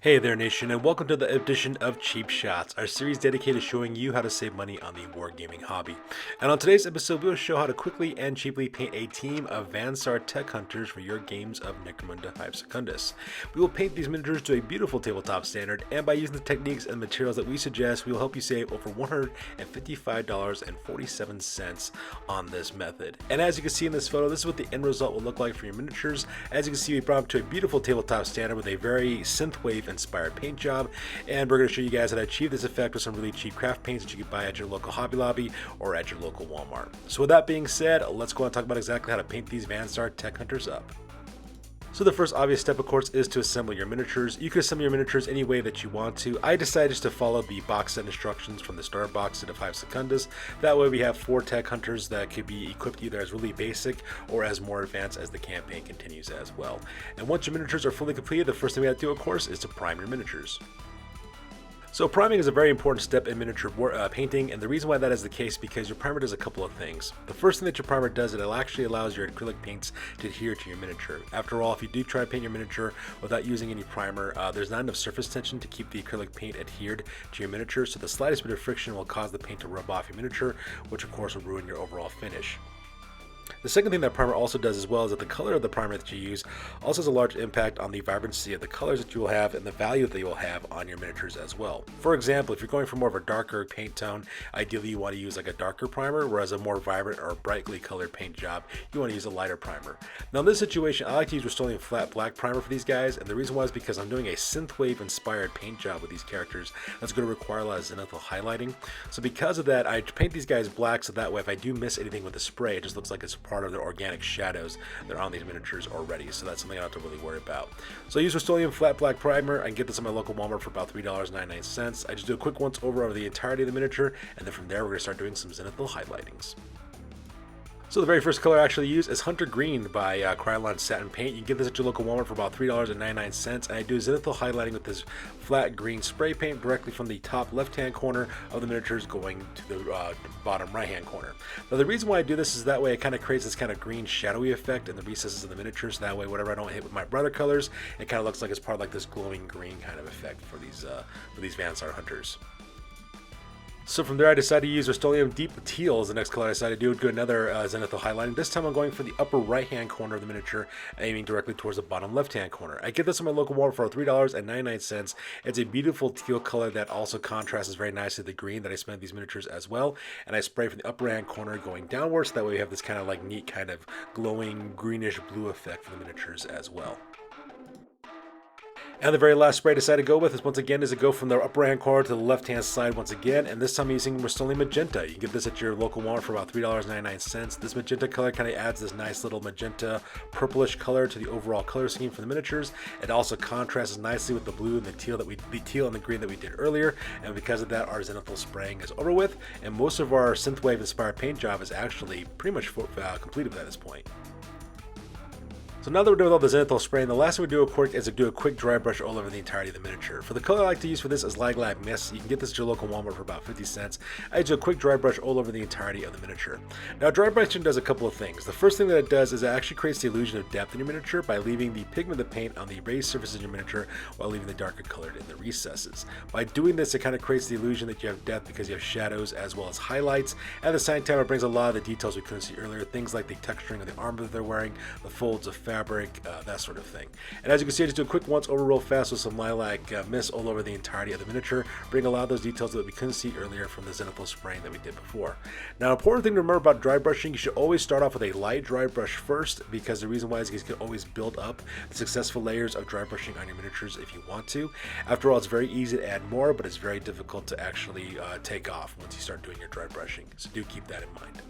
Hey there nation, and welcome to the edition of Cheap Shots, our series dedicated to showing you how to save money on the wargaming hobby. And on today's episode, we will show how to quickly and cheaply paint a team of Saar Tek hunters for your games of Necromunda Hive Secundus. We will paint these miniatures to a beautiful tabletop standard, and by using the techniques and materials that we suggest, we will help you save over $155.47 on this method. And as you can see in this photo, this is what the end result will look like for your miniatures. As you can see, we brought them to a beautiful tabletop standard with a very synthwave inspired paint job, and we're going to show you guys how to achieve this effect with some really cheap craft paints that you can buy at your local Hobby Lobby or at your local Walmart. So with that being said, let's go and talk about exactly how to paint these Saar Tek hunters up. So the first obvious step, of course, is to assemble your miniatures. You can assemble your miniatures any way that you want to. I decided just to follow the box set instructions from the starter box set of Hive Secundus. That way we have 4 Tek hunters that could be equipped either as really basic or as more advanced as the campaign continues as well. And once your miniatures are fully completed, the first thing we have to do, of course, is to prime your miniatures. So priming is a very important step in miniature painting, and the reason why that is the case because your primer does a couple of things. The first thing that your primer does, it actually allows your acrylic paints to adhere to your miniature. After all, if you do try to paint your miniature without using any primer, there's not enough surface tension to keep the acrylic paint adhered to your miniature, so the slightest bit of friction will cause the paint to rub off your miniature, which of course will ruin your overall finish. The second thing that primer also does as well is that the color of the primer that you use also has a large impact on the vibrancy of the colors that you will have and the value that you will have on your miniatures as well. For example, if you're going for more of a darker paint tone, ideally you want to use like a darker primer, whereas a more vibrant or brightly colored paint job, you want to use a lighter primer. Now in this situation, I like to use Rust-Oleum flat black primer for these guys, and the reason why is because I'm doing a synthwave inspired paint job with these characters that's going to require a lot of Zenithal highlighting. So because of that, I paint these guys black so that way if I do miss anything with the spray, it just looks like it's part of the organic shadows that are on these miniatures already, so that's something I don't have to really worry about. So I use Rust-Oleum flat black primer. I can get this at my local Walmart for about $3.99. I just do a quick once over of the entirety of the miniature, and then from there we're going to start doing some Zenithal highlightings. So the very first color I actually use is Hunter Green by Krylon Satin Paint. You can get this at your local Walmart for about $3.99, and I do Zenithal highlighting with this flat green spray paint directly from the top left-hand corner of the miniatures going to the bottom right-hand corner. Now the reason why I do this is that way it kind of creates this kind of green shadowy effect in the recesses of the miniatures, so that way whatever I don't hit with my brighter colors, it kind of looks like it's part of like this glowing green kind of effect for these Saar hunters. So from there I decided to use Rust-Oleum Deep Teal as the next color I decided to do another Zenithal highlighting. This time I'm going for the upper right hand corner of the miniature, aiming directly towards the bottom left hand corner. I get this from my local Walmart for $3.99. It's a beautiful teal color that also contrasts very nicely with the green that I spent these miniatures as well. And I spray from the upper hand corner going downwards, so that way we have this kind of like neat kind of glowing greenish blue effect for the miniatures as well. And the very last spray I decided to go with is once again is to go from the upper hand corner to the left hand side once again, and this time I'm using Rust-Oleum Magenta. You can get this at your local Walmart for about $3.99. This magenta color kind of adds this nice little magenta purplish color to the overall color scheme for the miniatures. It also contrasts nicely with the blue and the teal and the green that we did earlier, and because of that our Zenithal spraying is over with, and most of our synthwave inspired paint job is actually pretty much completed at this point. So now that we're done with all the Zenithal spraying, the last thing we do is to do a quick dry brush all over the entirety of the miniature. For the color I like to use for this is Lag Lag Mist. You can get this at your local Walmart for about 50 cents. I do a quick dry brush all over the entirety of the miniature. Now dry brushing does a couple of things. The first thing that it does is it actually creates the illusion of depth in your miniature by leaving the pigment of the paint on the raised surfaces of your miniature while leaving the darker colored in the recesses. By doing this, it kind of creates the illusion that you have depth because you have shadows as well as highlights. At the same time, it brings a lot of the details we couldn't see earlier, things like the texturing of the armor that they're wearing, the folds of fabric, that sort of thing. And as you can see, I just do a quick once over real fast with some lilac mist all over the entirety of the miniature, bring a lot of those details that we couldn't see earlier from the Zenithal spraying that we did before. Now, an important thing to remember about dry brushing, you should always start off with a light dry brush first, because the reason why is you can always build up the successful layers of dry brushing on your miniatures if you want to. After all, it's very easy to add more, but it's very difficult to actually take off once you start doing your dry brushing, so do keep that in mind.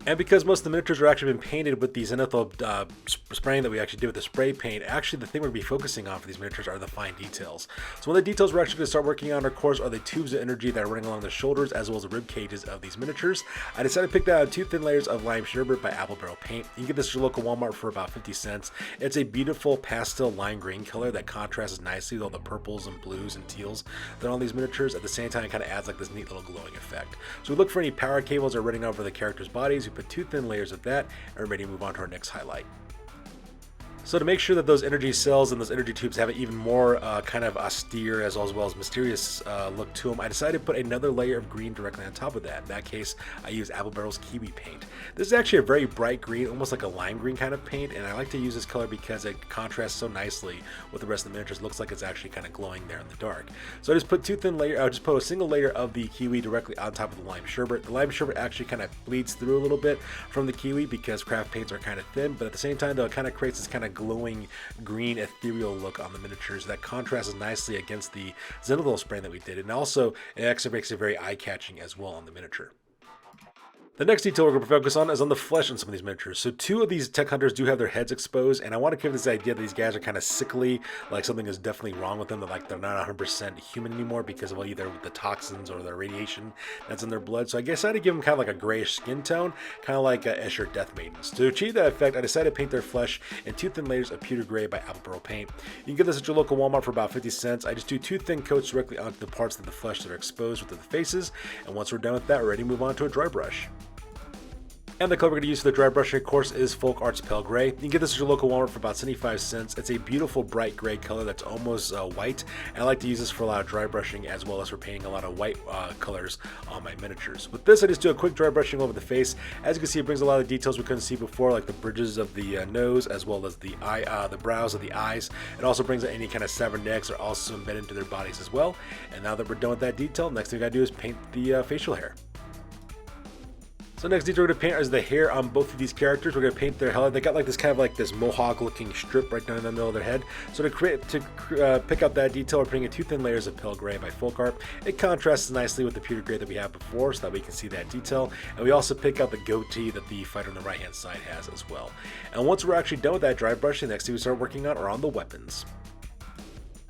And because most of the miniatures are actually been painted with the Zenithal spraying that we actually did with the spray paint, actually the thing we're going to be focusing on for these miniatures are the fine details. So one of the details we're actually going to start working on, of course, are the tubes of energy that are running along the shoulders as well as the rib cages of these miniatures. I decided to pick that out 2 thin layers of lime sherbet by Apple Barrel Paint. You can get this at your local Walmart for about 50 cents. It's a beautiful pastel lime green color that contrasts nicely with all the purples and blues and teals that are on these miniatures. At the same time, it kind of adds like this neat little glowing effect. So we look for any power cables that are running over the characters' bodies. We put 2 thin layers of that, and we're ready to move on to our next highlight. So to make sure that those energy cells and those energy tubes have an even more kind of austere as well as mysterious look to them, I decided to put another layer of green directly on top of that. In that case, I used Apple Barrel's Kiwi paint. This is actually a very bright green, almost like a lime green kind of paint, and I like to use this color because it contrasts so nicely with the rest of the miniatures. It looks like it's actually kind of glowing there in the dark. So I just put a single layer of the Kiwi directly on top of the lime sherbet. The lime sherbet actually kind of bleeds through a little bit from the Kiwi because craft paints are kind of thin, but at the same time though, it kind of creates this kind of glowing green ethereal look on the miniatures that contrasts nicely against the Zenithal spraying that we did, and also it actually makes it very eye-catching as well on the miniature. The next detail we're going to focus on is on the flesh on some of these miniatures. So 2 of these tech hunters do have their heads exposed, and I want to give this idea that these guys are kind of sickly, like something is definitely wrong with them, that like they're not 100% human anymore because of either the toxins or the radiation that's in their blood. So I decided to give them kind of like a grayish skin tone, kind of like Escher Death Maidens. To achieve that effect, I decided to paint their flesh in 2 thin layers of pewter gray by Apple Barrel Paint. You can get this at your local Walmart for about 50 cents. I just do 2 thin coats directly onto the parts of the flesh that are exposed with the faces, and once we're done with that, we're ready to move on to a dry brush. And the color we're going to use for the dry brushing, of course, is Folk Art's Pale Gray. You can get this at your local Walmart for about 75 cents. It's a beautiful bright gray color that's almost white. And I like to use this for a lot of dry brushing as well as for painting a lot of white colors on my miniatures. With this, I just do a quick dry brushing over the face. As you can see, it brings a lot of details we couldn't see before, like the bridges of the nose as well as the the brows of the eyes. It also brings out any kind of severed necks are also embedded into their bodies as well. And now that we're done with that detail, next thing we got to do is paint the facial hair. So next detail we're going to paint is the hair on both of these characters. We're going to paint their head. They got like this kind of like this mohawk looking strip right down in the middle of their head. So to pick out that detail, we're putting in 2 thin layers of pale gray by Folk Art. It contrasts nicely with the pewter gray that we had before so that we can see that detail. And we also pick out the goatee that the fighter on the right hand side has as well. And once we're actually done with that dry brushing, the next thing we start working on are on the weapons.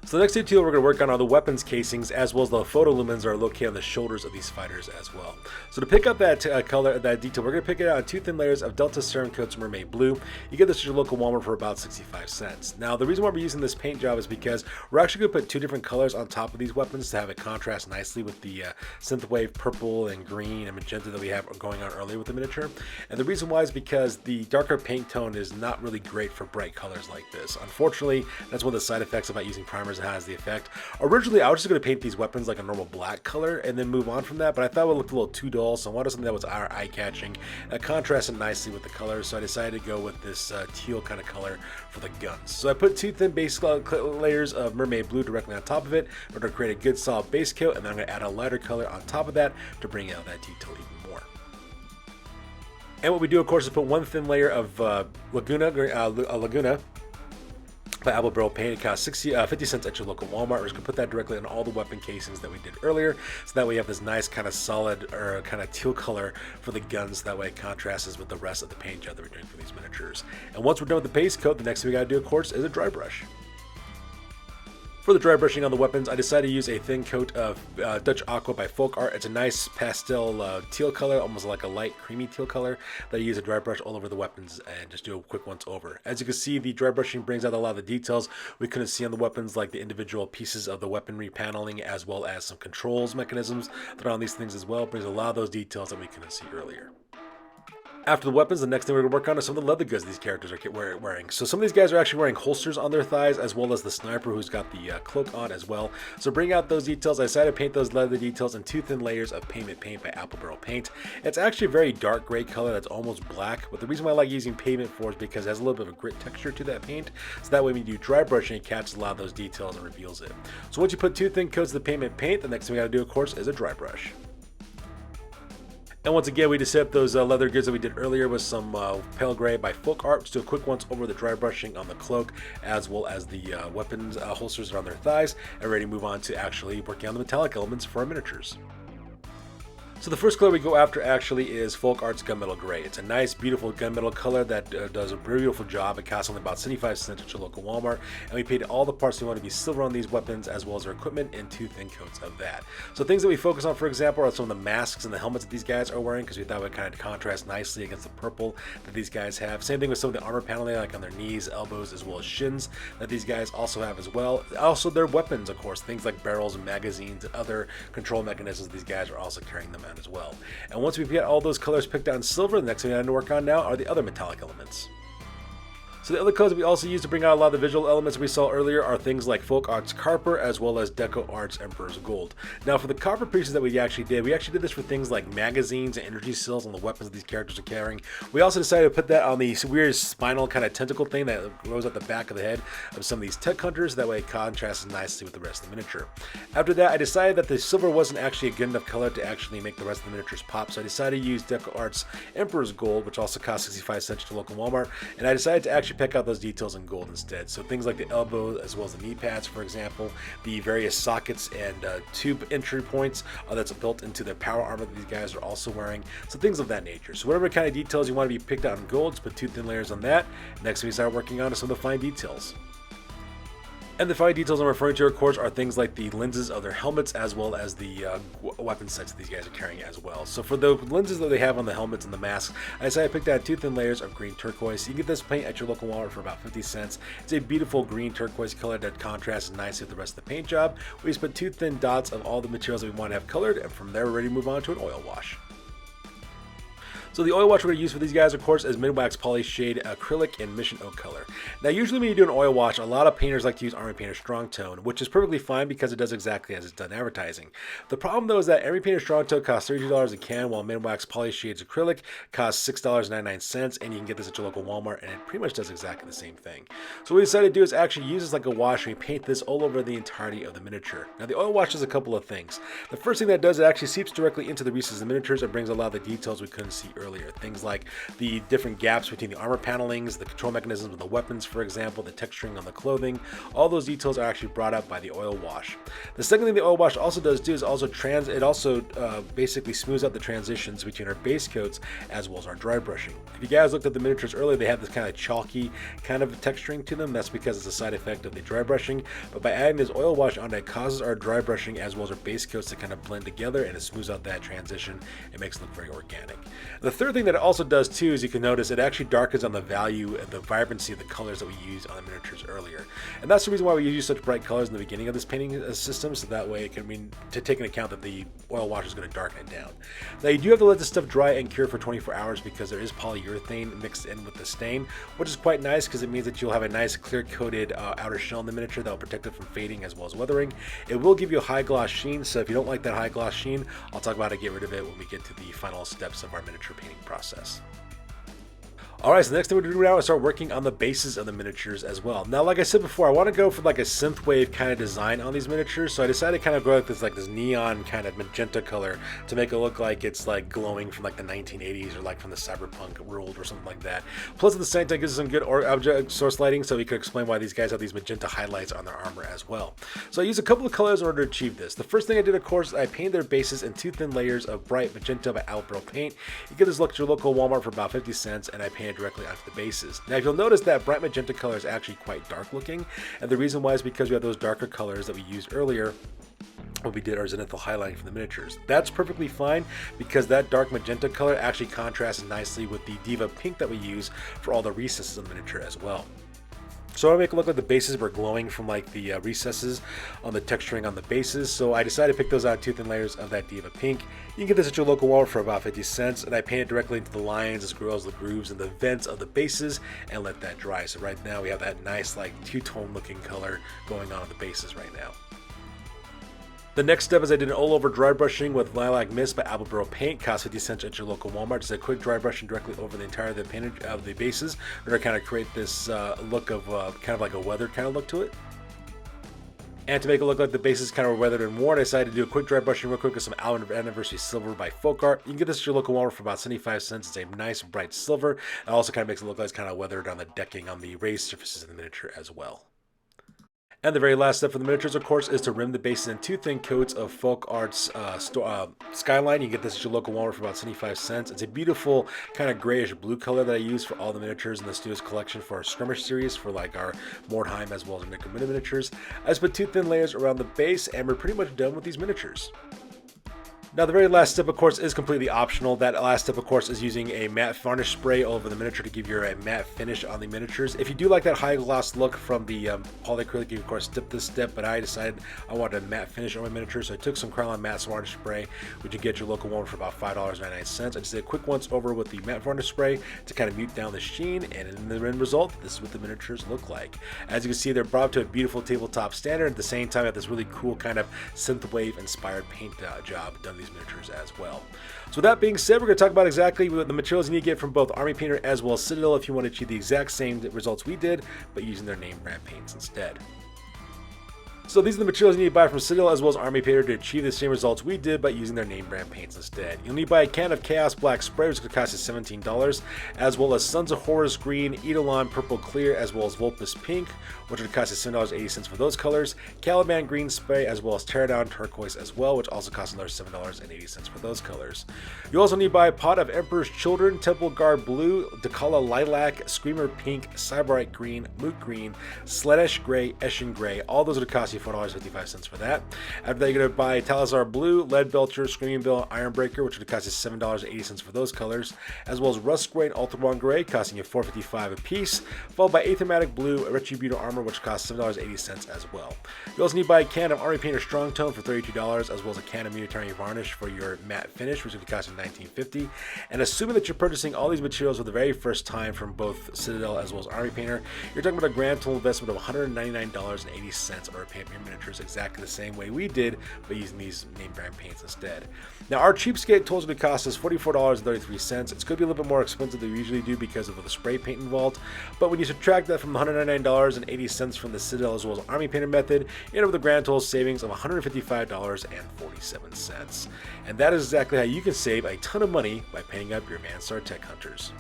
So the next detail we're going to work on are the weapons casings as well as the photolumens that are located on the shoulders of these fighters as well. So to pick up that that detail, we're going to pick it out in 2 thin layers of Delta Serum Coats Mermaid Blue. You get this at your local Walmart for about 65 cents. Now the reason why we're using this paint job is because we're actually going to put 2 different colors on top of these weapons to have it contrast nicely with the synthwave purple and green and magenta that we have going on earlier with the miniature. And the reason why is because the darker paint tone is not really great for bright colors like this. Unfortunately, that's one of the side effects about using primers. Has the effect. Originally, I was just going to paint these weapons like a normal black color and then move on from that, but I thought it looked a little too dull, so I wanted something that was eye-catching, that contrasted nicely with the colors, so I decided to go with this teal kind of color for the guns. So I put 2 thin base layers of Mermaid Blue directly on top of it in order to create a good solid base coat, and then I'm going to add a lighter color on top of that to bring out that detail even more. And what we do, of course, is put 1 thin layer of Laguna by Apple Barrel Paint. It costs 50 cents at your local Walmart. We're just going to put that directly on all the weapon casings that we did earlier, so that way you have this nice kind of solid or kind of teal color for the guns. That way it contrasts with the rest of the paint job that we're doing for these miniatures. And once we're done with the base coat, the next thing we got to do, of course, is a dry brush. For the dry brushing on the weapons, I decided to use a thin coat of Dutch Aqua by Folk Art. It's a nice pastel teal color, almost like a light creamy teal color, that I use a dry brush all over the weapons and just do a quick once over. As you can see, the dry brushing brings out a lot of the details we couldn't see on the weapons, like the individual pieces of the weaponry paneling, as well as some controls mechanisms that are on these things as well. It brings a lot of those details that we couldn't see earlier. After the weapons, the next thing we're going to work on is some of the leather goods these characters are wearing. So some of these guys are actually wearing holsters on their thighs, as well as the sniper who's got the cloak on as well. So bring out those details. I decided to paint those leather details in 2 thin layers of pavement paint by Apple Barrel Paint. It's actually a very dark gray color that's almost black, but the reason why I like using pavement for is because it has a little bit of a grit texture to that paint. So that way when you do dry brushing, it catches a lot of those details and reveals it. So once you put 2 thin coats of the pavement paint, the next thing we got to do, of course, is a dry brush. And once again, we just set up those leather goods that we did earlier with some pale gray by Folk Art. Just do a quick once over the dry brushing on the cloak, as well as the weapons holsters that are on their thighs, and ready to move on to actually working on the metallic elements for our miniatures. So the first color we go after actually is Folk Art's Gunmetal Gray. It's a nice, beautiful gunmetal color that does a beautiful job. It costs only about 75 cents at your local Walmart, and we paid all the parts we want to be silver on these weapons, as well as our equipment and 2 thin coats of that. So things that we focus on, for example, are some of the masks and the helmets that these guys are wearing, because we thought it would kind of contrast nicely against the purple that these guys have. Same thing with some of the armor paneling, like on their knees, elbows, as well as shins that these guys also have as well. Also their weapons, of course, things like barrels and magazines and other control mechanisms, these guys are also carrying them out as well. And once we've got all those colors picked out in silver, the next thing we have to work on now are the other metallic elements. So the other colors that we also use to bring out a lot of the visual elements we saw earlier are things like Folk Art's Copper, as well as Deco Art's Emperor's Gold. Now for the copper pieces that we actually did this for things like magazines and energy cells on the weapons that these characters are carrying. We also decided to put that on the weird spinal kind of tentacle thing that grows at the back of the head of some of these tech hunters. That way it contrasts nicely with the rest of the miniature. After that, I decided that the silver wasn't actually a good enough color to actually make the rest of the miniatures pop, so I decided to use Deco Art's Emperor's Gold, which also costs 65 cents to local Walmart, and I decided to actually pick out those details in gold instead. So things like the elbow, as well as the knee pads, for example, the various sockets and tube entry points that's built into the power armor that these guys are also wearing. So things of that nature. So whatever kind of details you want to be picked out in gold, just put 2 thin layers on that. Next we start working on some of the fine details. And the fine details I'm referring to, of course, are things like the lenses of their helmets, as well as the weapon sets that these guys are carrying as well. So for the lenses that they have on the helmets and the masks, I decided to pick out 2 thin layers of green turquoise. You can get this paint at your local Walmart for about 50 cents. It's a beautiful green turquoise color that contrasts nicely with the rest of the paint job. We just put 2 thin dots of all the materials that we want to have colored, and from there we're ready to move on to an oil wash. So the oil wash we're going to use for these guys, of course, is Midwax Polyshade Acrylic in Mission Oak color. Now, usually when you do an oil wash, a lot of painters like to use Army Painter Strong Tone, which is perfectly fine because it does exactly as it's done advertising. The problem, though, is that Army Painter Strong Tone costs $32 a can, while Midwax Polyshade's Acrylic costs $6.99, and you can get this at your local Walmart, and it pretty much does exactly the same thing. So what we decided to do is actually use this like a wash, and we paint this all over the entirety of the miniature. Now, the oil wash does a couple of things. The first thing that it does, it actually seeps directly into the recesses of the miniatures and brings a lot of the details we couldn't see earlier. Things like the different gaps between the armor panelings, the control mechanisms of the weapons, for example, the texturing on the clothing. All those details are actually brought up by the oil wash. The second thing the oil wash also does is basically smooths out the transitions between our base coats as well as our dry brushing. If you guys looked at the miniatures earlier, they have this kind of chalky kind of texturing to them. That's because it's a side effect of the dry brushing. But by adding this oil wash on, it causes our dry brushing as well as our base coats to kind of blend together, and it smooths out that transition. It makes it look very organic. The third thing that it also does too, as you can notice, it actually darkens on the value and the vibrancy of the colors that we used on the miniatures earlier. And that's the reason why we use such bright colors in the beginning of this painting system, so that way it can mean to take into account that the oil wash is going to darken it down. Now you do have to let this stuff dry and cure for 24 hours because there is polyurethane mixed in with the stain, which is quite nice because it means that you'll have a nice clear coated outer shell in the miniature that will protect it from fading as well as weathering. It will give you a high gloss sheen, so if you don't like that high gloss sheen, I'll talk about how to get rid of it when we get to the final steps of our miniature painting process. Alright, so the next thing we're going to do now is start working on the bases of the miniatures as well. Now, like I said before, I want to go for like a synthwave kind of design on these miniatures, so I decided to kind of go with this neon kind of magenta color to make it look like it's like glowing from like the 1980s or like from the cyberpunk world or something like that. Plus at the same time, it gives us some good object source lighting, so we could explain why these guys have these magenta highlights on their armor as well. So I used a couple of colors in order to achieve this. The first thing I did, of course, I painted their bases in 2 thin layers of bright magenta by Albro paint. You get this look at your local Walmart for about 50 cents, and I painted directly onto the bases. Now, if you'll notice, that bright magenta color is actually quite dark looking, and the reason why is because we have those darker colors that we used earlier when we did our Zenithal highlighting for the miniatures. That's perfectly fine because that dark magenta color actually contrasts nicely with the Diva pink that we use for all the recesses of the miniature as well. So I want to make it look like the bases were glowing from like the recesses on the texturing on the bases. So I decided to pick those out 2 thin layers of that Diva pink. You can get this at your local Walmart for about 50 cents. And I painted directly into the lines, the squirrels, the grooves, and the vents of the bases and let that dry. So right now we have that nice like 2-tone looking color going on the bases right now. The next step is I did an all-over dry brushing with Lilac Mist by Albro Paint. Costs 50 cents at your local Walmart. Just a quick dry brushing directly over the entire of the bases in order to kind of create this look of kind of like a weathered kind of look to it. And to make it look like the bases kind of weathered and worn, I decided to do a quick dry brushing real quick with some Anniversary Silver by Folk Art. You can get this at your local Walmart for about 75 cents. It's a nice bright silver. It also kind of makes it look like it's kind of weathered on the decking on the raised surfaces of the miniature as well. And the very last step for the miniatures, of course, is to rim the bases in 2 thin coats of Folk Arts Skyline. You can get this at your local Walmart for about 75 cents. It's a beautiful kind of grayish blue color that I use for all the miniatures in the Studios collection for our Skirmish series, for like our Mordheim as well as our Necromunda miniatures. I just put 2 thin layers around the base, and we're pretty much done with these miniatures. Now the very last step, of course, is completely optional. That last step, of course, is using a matte varnish spray over the miniature to give you a matte finish on the miniatures. If you do like that high gloss look from the polyacrylic, you of course skip this step, but I decided I wanted a matte finish on my miniature, so I took some Krylon matte varnish spray, which you get your local one for about $5.99. I just did a quick once over with the matte varnish spray to kind of mute down the sheen, and in the end result, this is what the miniatures look like. As you can see, they're brought up to a beautiful tabletop standard. At the same time, I have this really cool kind of synthwave inspired paint job done to these miniatures as well. So with that being said, we're going to talk about exactly what the materials you need to get from both Army Painter as well as Citadel if you want to achieve the exact same results we did, but using their name brand paints instead. So these are the materials you need to buy from Citadel as well as Army Painter to achieve the same results we did, but using their name brand paints instead. You'll need to buy a can of Chaos Black Spray, which could cost you $17, as well as Sons of Horus Green, Eidolon Purple Clear, as well as Vulpus Pink, which would cost you $7.80 for those colors, Caliban Green Spray, as well as Pterodon Turquoise as well, which also costs another $7.80 for those colors. You also need to buy a pot of Emperor's Children, Temple Guard Blue, Dakala Lilac, Screamer Pink, Cyberite Green, Moot Green, Sledish Gray, Eshin Gray. All those would cost you $4.55 for that. After that, you're going to buy Talazar Blue, Lead Belcher, Screaming Bill, Ironbreaker, which would cost you $7.80 for those colors, as well as Rust Gray and Ultramon Gray, costing you $4.55 a piece, followed by Aethermatic Blue, Retributor Armor, which costs $7.80 as well. You also need to buy a can of Army Painter Strong Tone for $32, as well as a can of Unitary Varnish for your matte finish, which would cost you $19.50. And assuming that you're purchasing all these materials for the very first time from both Citadel as well as Army Painter, you're talking about a grand total investment of $199.80 or paint your miniatures exactly the same way we did, but using these name brand paints instead. Now, our Cheapskate tools are going to cost us $44.33. It's going to be a little bit more expensive than we usually do because of the spray paint involved, but when you subtract that from the $199.80 from the Citadel as well as Army Painter method, you end up with a grand total savings of $155.47. And that is exactly how you can save a ton of money by painting up your Saar Tek hunters.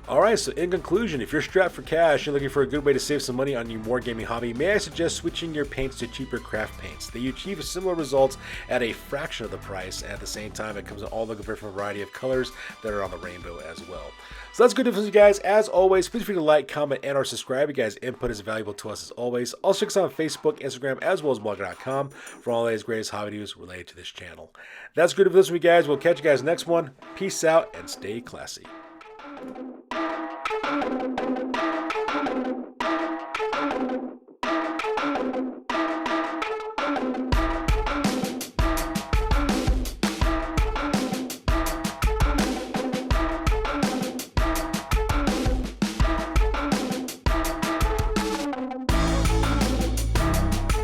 Alright, so in conclusion, if you're strapped for cash and looking for a good way to save some money on your wargaming hobby, may I suggest switching your paints to cheaper craft paints. They achieve similar results at a fraction of the price, and at the same time it comes in all the different variety of colors that are on the rainbow as well. So that's good news, you guys. As always, please feel free to like, comment, and or subscribe. You guys' input is valuable to us as always. Also check us out on Facebook, Instagram, as well as blogger.com for all the latest greatest hobby news related to this channel. That's good for this week, guys. We'll catch you guys next one. Peace out and stay classy.